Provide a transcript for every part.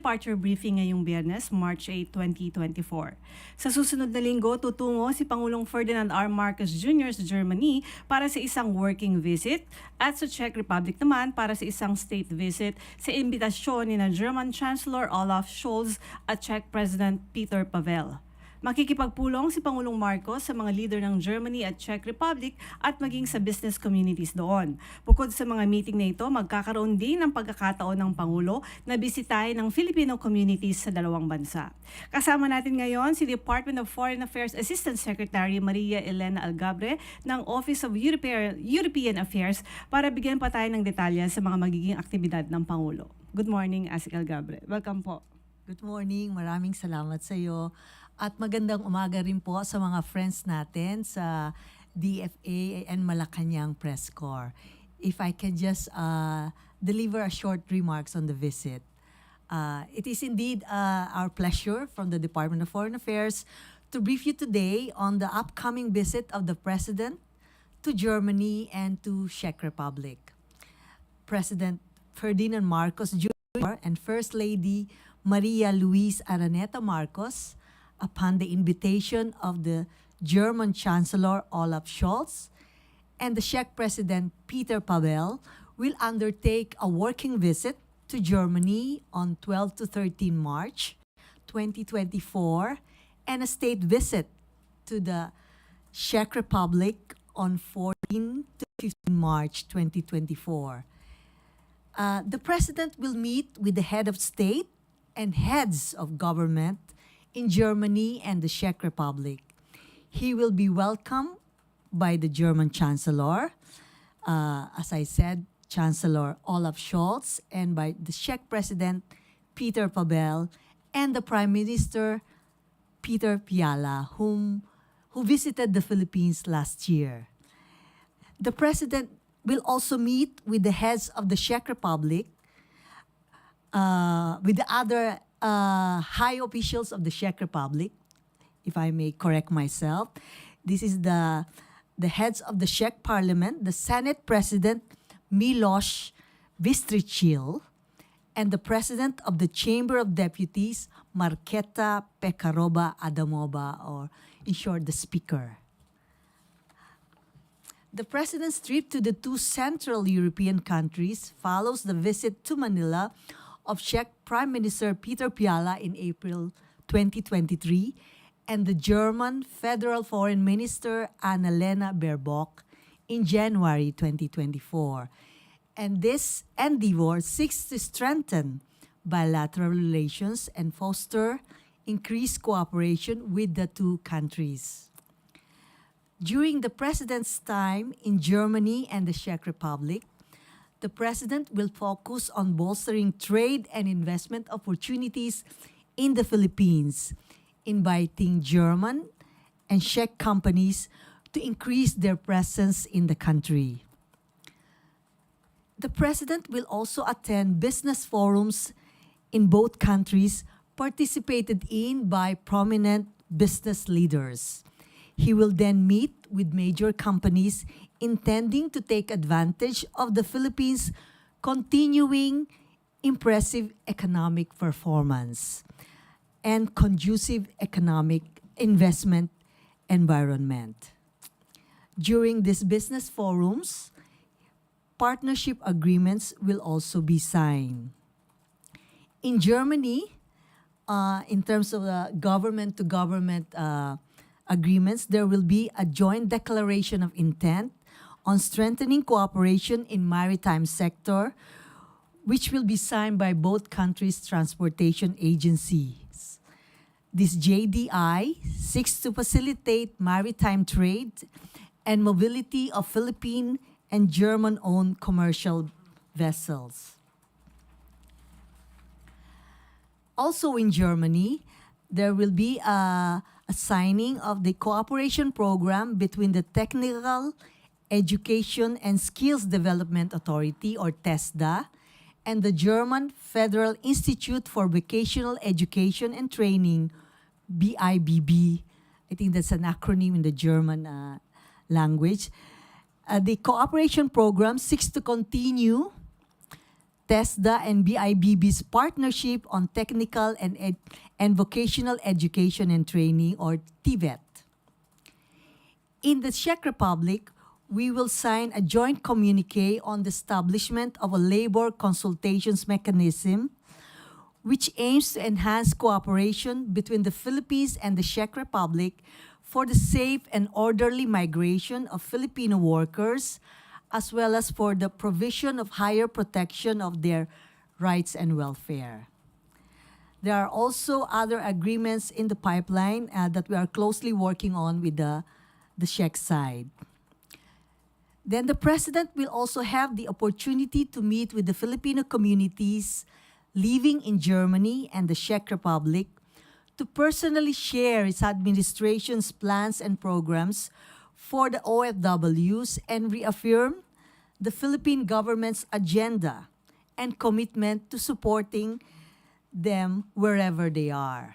Departure briefing ngayong Biyernes, March 8, 2024. Sa susunod na linggo, tutungo si Pangulong Ferdinand R. Marcos Jr. sa Germany para sa isang working visit at sa Czech Republic naman para sa isang state visit sa imbitasyon ni German Chancellor Olaf Scholz at Czech President Peter Pavel. Makikipagpulong si Pangulong Marcos sa mga leader ng Germany at Czech Republic at maging sa business communities doon. Bukod sa mga meeting na ito, magkakaroon din ng pagkakataon ng Pangulo na bisitahin ng Filipino communities sa dalawang bansa. Kasama natin ngayon si Department of Foreign Affairs Assistant Secretary Maria Elena Algabre ng Office of European Affairs para bigyan pa tayo ng detalye sa mga magiging aktibidad ng Pangulo. Good morning, Asik Algabre. Welcome po. Good morning. Maraming salamat sa iyo. At magandang umaga rin po sa mga friends natin sa DFA and Malacañang Press Corps. If I can just deliver a short remarks on the visit. It is indeed our pleasure from the Department of Foreign Affairs to brief you today on the upcoming visit of the President to Germany and to Czech Republic. President Ferdinand Marcos Jr. and First Lady Maria Luisa Araneta Marcos, upon the invitation of the German Chancellor Olaf Scholz and the Czech President Peter Pavel, will undertake a working visit to Germany on 12 to 13 March 2024 and a state visit to the Czech Republic on 14 to 15 March 2024. The President will meet with the head of state and heads of government in Germany and the Czech Republic. He will be welcomed by the German Chancellor, as I said, Chancellor Olaf Scholz, and by the Czech President Peter Pavel, and the Prime Minister Peter Fiala, who visited the Philippines last year. The President will also meet with the heads of the Czech Republic, with the other high officials of the Czech Republic, if I may correct myself. This is the heads of the Czech Parliament, the Senate President Miloš Vystrčil, and the President of the Chamber of Deputies, Markéta Pekarová-Adamová, or in short, the Speaker. The President's trip to the two Central European countries follows the visit to Manila of Czech Prime Minister Peter Fiala in April 2023 and the German Federal Foreign Minister Elena in January 2024. And this endeavor seeks to strengthen bilateral relations and foster increased cooperation with the two countries. During the President's time in Germany and the Czech Republic, the President will focus on bolstering trade and investment opportunities in the Philippines, inviting German and Czech companies to increase their presence in the country. The President will also attend business forums in both countries participated in by prominent business leaders. He will then meet with major companies intending to take advantage of the Philippines' continuing impressive economic performance and conducive economic investment environment. During these business forums, partnership agreements will also be signed. In Germany, in terms of the government-to-government agreements, there will be a joint declaration of intent on strengthening cooperation in maritime sector, which will be signed by both countries' transportation agencies. This JDI seeks to facilitate maritime trade and mobility of Philippine and German-owned commercial vessels. Also in Germany, there will be a signing of the cooperation program between the Technical Education and Skills Development Authority, or TESDA, and the German Federal Institute for Vocational Education and Training, BIBB. I think that's an acronym in the German language. The cooperation program seeks to continue TESDA and BIBB's partnership on technical and vocational education and training, or TVET. In the Czech Republic, we will sign a joint communique on the establishment of a labor consultations mechanism which aims to enhance cooperation between the Philippines and the Czech Republic for the safe and orderly migration of Filipino workers, as well as for the provision of higher protection of their rights and welfare. There are also other agreements in the pipeline that we are closely working on with the Czech side. Then the President will also have the opportunity to meet with the Filipino communities living in Germany and the Czech Republic to personally share its administration's plans and programs for the OFWs and reaffirm the Philippine government's agenda and commitment to supporting them wherever they are.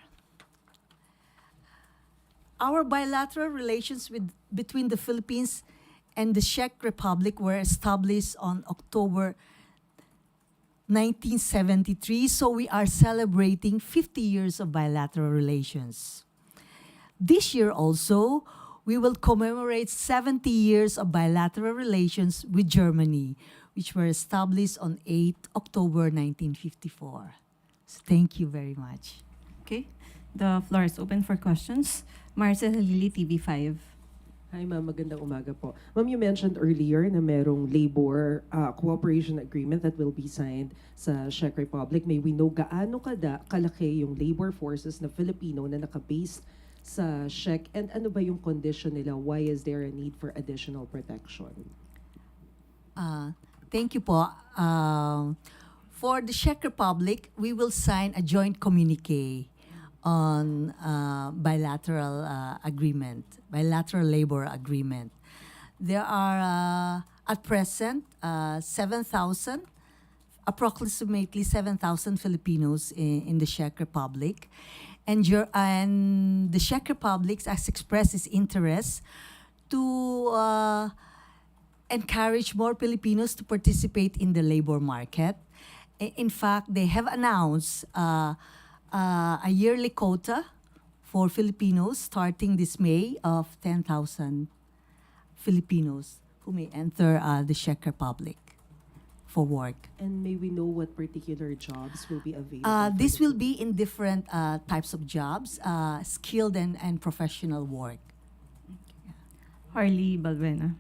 Our bilateral relations between the Philippines and the Czech Republic were established on October 1973, so we are celebrating 50 years of bilateral relations. This year also, we will commemorate 70 years of bilateral relations with Germany, which were established on 8 October 1954. So thank you very much. Okay, the floor is open for questions. Marcel Halili, TV5. Hi ma'am, magandang umaga po. Ma'am, you mentioned earlier na merong labor cooperation agreement that will be signed sa Czech Republic. May we know gaano kalaki yung labor forces na Filipino na naka-based sa Czech, and ano ba yung condition nila? Why is there a need for additional protection? Thank you po. For the Czech Republic, we will sign a joint communique on bilateral labor agreement. There are at present approximately 7,000 Filipinos in the Czech Republic, and the Czech Republic has expressed its interest to encourage more Filipinos to participate in the labor market. In fact, they have announced a yearly quota for Filipinos starting this May of 10,000 Filipinos who may enter the Czech Republic for work. And may we know what particular jobs will be available? This will be in different types of jobs, skilled and professional work. Harley Balbuena.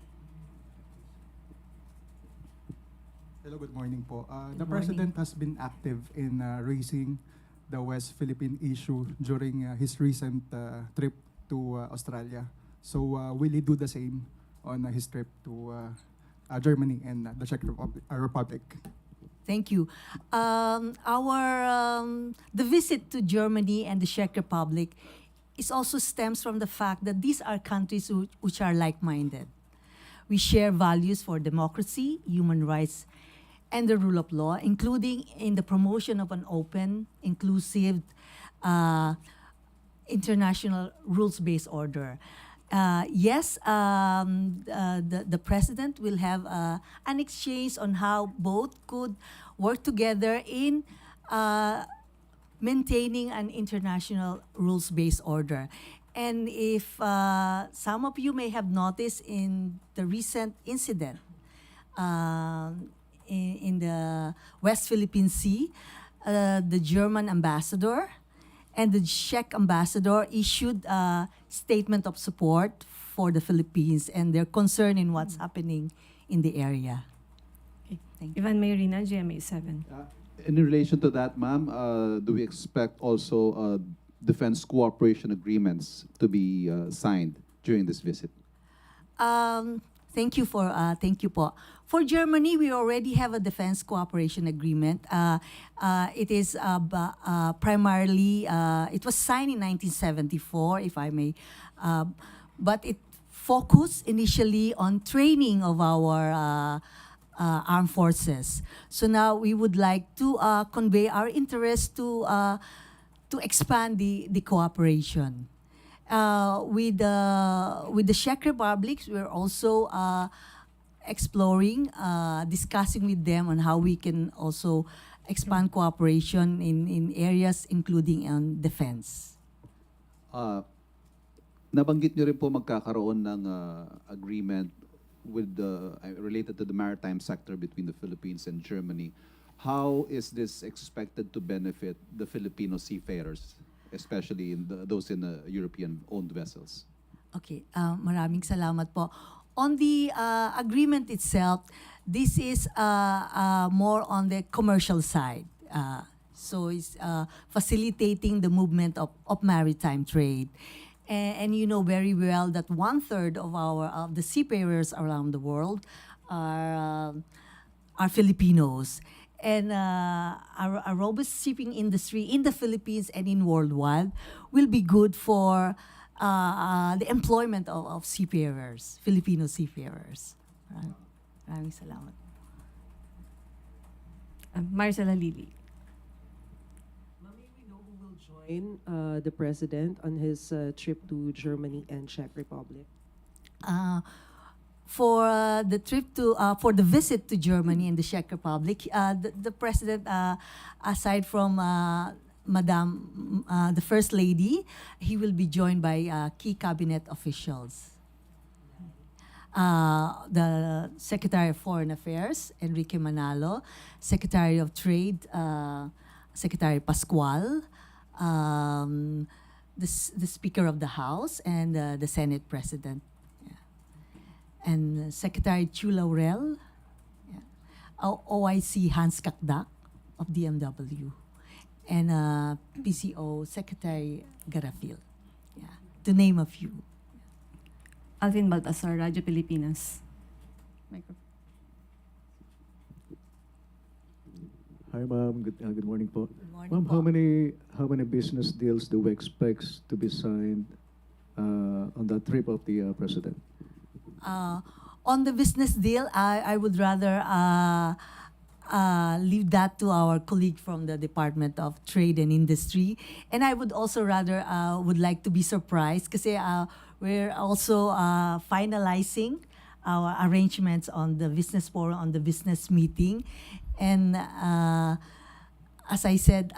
Hello, good morning po. The Good President has been active in raising the West Philippine issue during his recent trip to Australia. So will he do the same on his trip to Germany and the Czech Republic? Thank you. The visit to Germany and the Czech Republic also stems from the fact that these are countries which are like-minded. We share values for democracy, human rights, and the rule of law, including in the promotion of an open, inclusive, international rules-based order. Yes, the President will have an exchange on how both could work together in maintaining an international rules-based order. And if some of you may have noticed in the recent incident in the West Philippine Sea, the German ambassador and the Czech ambassador issued a statement of support for the Philippines and their concern in what's happening in the area. Okay. Thank you. Ivan Mayrina, GMA7. In relation to that, ma'am, do we expect also defense cooperation agreements to be signed during this visit? Thank you po. For Germany, we already have a defense cooperation agreement. It is primarily, it was signed in 1974, if I may, but it focused initially on training of our armed forces. So now we would like to convey our interest to expand the cooperation. With the Czech Republic, we're also exploring, discussing with them on how we can also expand cooperation in areas including on defense. Nabanggit nyo rin po magkakaroon ng agreement with related to the maritime sector between the Philippines and Germany. How is this expected to benefit the Filipino seafarers, especially those in European-owned vessels? Okay, maraming salamat po. On the agreement itself, this is more on the commercial side. So it's facilitating the movement of maritime trade. And you know very well that 1/3 of the seafarers around the world are Filipinos. And a robust shipping industry in the Philippines and in worldwide will be good for the employment of seafarers, Filipino seafarers. Maraming salamat. Marcela Lili. Mami, we know who will join the president on his trip to Germany and Czech Republic. For the trip for the visit to Germany and the Czech Republic, the president, aside from Madam, the First Lady, he will be joined by key cabinet officials. The Secretary of Foreign Affairs, Enrique Manalo, Secretary of Trade, Secretary Pascual, the Speaker of the House, and the Senate President. Yeah. And Secretary Chu Laurel, yeah. OIC Hans Kakdak of DMW, and PCO Secretary Garafil, yeah, to name a few. Alvin Baltasar, Radyo Pilipinas. Microphone. Hi, ma'am. Good morning po. Good morning Ma'am, po. how many business deals do we expect to be signed on the trip of the president? On the business deal, I would rather leave that to our colleague from the Department of Trade and Industry. And I would also rather would like to be surprised kasi we're also finalizing our arrangements on the business forum, on the business meeting. And as I said,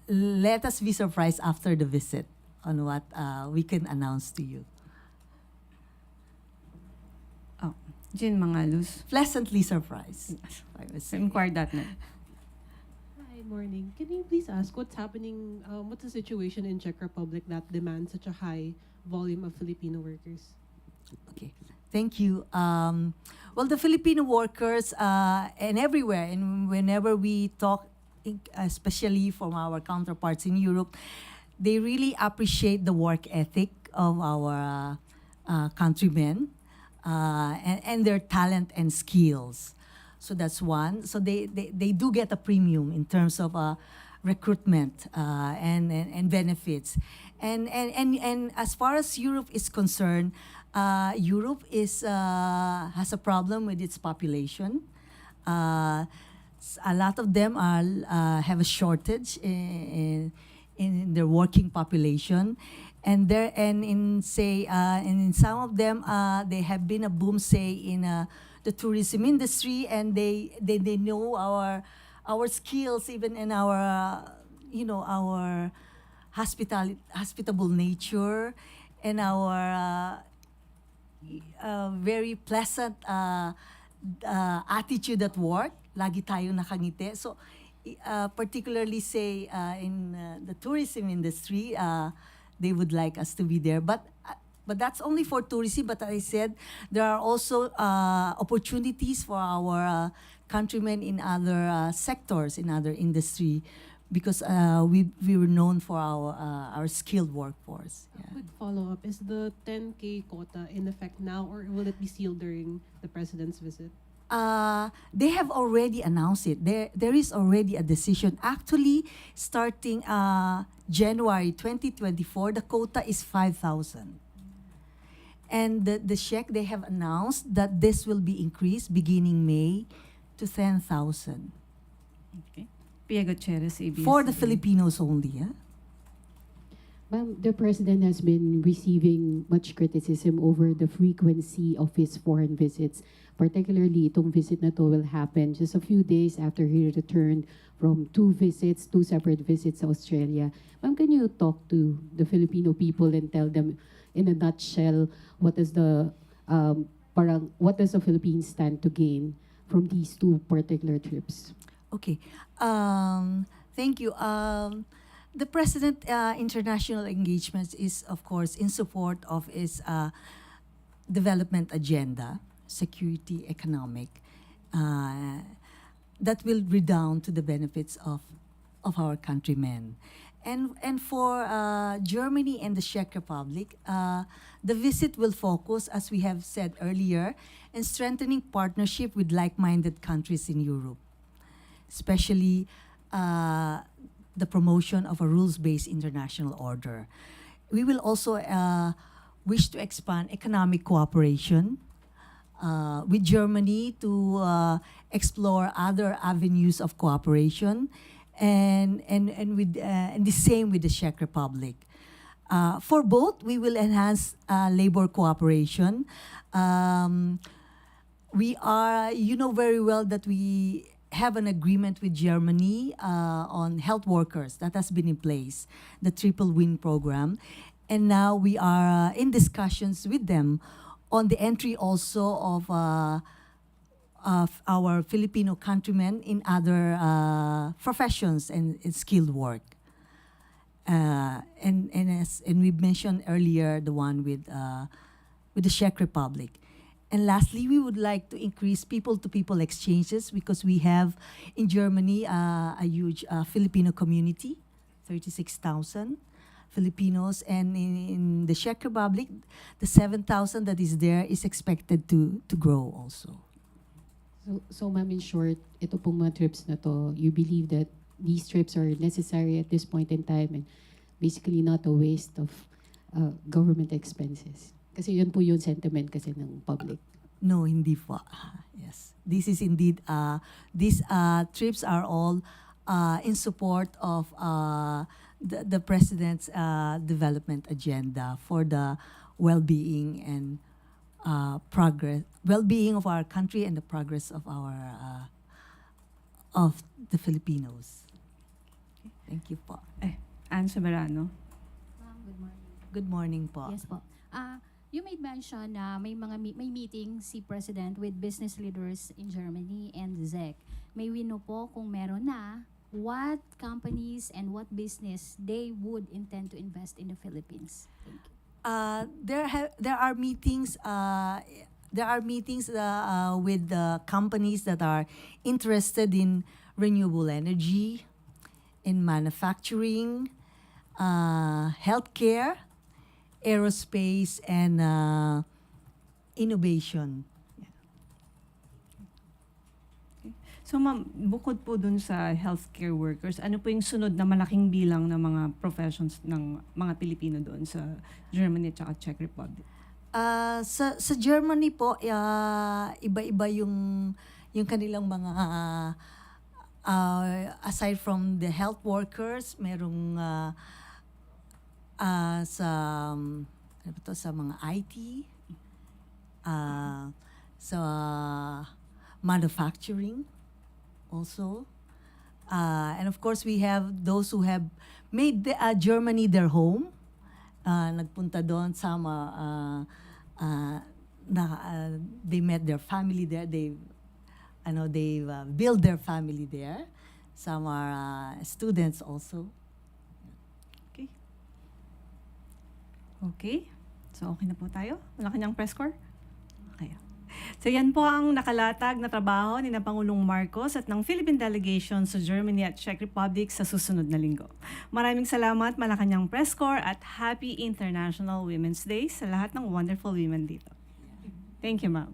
let us be surprised after the visit on what we can announce to you. Oh, Jean Mangalus. Pleasantly surprised, I would say. Inquired.net. Hi, morning. Can you please ask what's happening, what's the situation in Czech Republic that demands such a high volume of Filipino workers? Okay, thank you. Well, the Filipino workers and everywhere, and whenever we talk, especially from our counterparts in Europe, they really appreciate the work ethic of our countrymen and their talent and skills. So that's one. So they do get a premium in terms of recruitment and benefits. And as far as Europe is concerned, Europe has a problem with its population. A lot of them have a shortage in their working population, and in some of them they have been a boom, say in the tourism industry, and they know our skills, even in our our hospitable nature and our very pleasant attitude at work. Lagi tayong nakangiti. So, particularly say in the tourism industry, they would like us to be there. But that's only for tourism. But as I said, there are also opportunities for our countrymen in other sectors, in other industry, because we were known for our skilled workforce. Yeah. Quick follow-up, is the 10K quota in effect now, or will it be sealed during the President's visit? They have already announced it. There is already a decision. Actually, starting January 2024, the quota is 5,000. And the Czech, they have announced that this will be increased beginning May to 10,000. Okay. Pia Gutierrez, ABS. For the Filipinos only. Ma'am, the president has been receiving much criticism over the frequency of his foreign visits. Particularly, itong visit na to will happen just a few days after he returned from two separate visits to Australia. Ma'am, can you talk to the Filipino people and tell them in a nutshell what is what does the Philippines stand to gain from these two particular trips? Okay. Thank you. The President international engagements is, of course, in support of his development agenda, security, economic, that will redound to the benefits of our countrymen. And for Germany and the Czech Republic, the visit will focus, as we have said earlier, in strengthening partnership with like-minded countries in Europe, especially the promotion of a rules-based international order. We will also wish to expand economic cooperation with Germany to explore other avenues of cooperation, and the same with the Czech Republic. For both, we will enhance labor cooperation. You know very well that we have an agreement with Germany on health workers that has been in place, the Triple Win program. And now we are in discussions with them on the entry also of our Filipino countrymen in other professions and skilled work. And we mentioned earlier the one with the Czech Republic. And lastly, we would like to increase people-to-people exchanges because we have in Germany a huge Filipino community, 36,000 Filipinos, and in the Czech Republic, the 7,000 that is there is expected to grow also. So ma'am, in short, ito pong mga trips na to, you believe that these trips are necessary at this point in time and basically not a waste of government expenses? Kasi yun po yung sentiment kasi ng public. No, hindi po. Yes. This is indeed, these trips are all in support of the President's development agenda for the well-being and well-being of our country and the progress of of the Filipinos. Thank you po. Anne Soberano. Ma'am, good morning. Good morning po. Yes po. You made mention na may meeting si President with business leaders in Germany and Czech. May we know po kung meron na what companies and what business they would intend to invest in the Philippines. Thank you. There are meetings. There are meetings with the companies that are interested in renewable energy, in manufacturing, healthcare, aerospace, and innovation. So ma'am, bukod po dun sa healthcare workers, ano po yung sunod na malaking bilang ng mga professions ng mga Pilipino doon sa Germany at Czech Republic? Sa Germany po, iba-iba yung kanilang mga aside from the health workers, merong sa mga IT, sa manufacturing also. And of course, we have those who have made Germany their home. Nagpunta doon, they met their family there. They've built their family there. Some are students also. Okay. So, okay na po tayo? Malacañang Press Corps? Okay. So, yan po ang nakalatag na trabaho ni na Pangulong Marcos at ng Philippine Delegation sa Germany at Czech Republic sa susunod na linggo. Maraming salamat, Malacañang Press Corps, at Happy International Women's Day sa lahat ng wonderful women dito. Thank you, ma'am.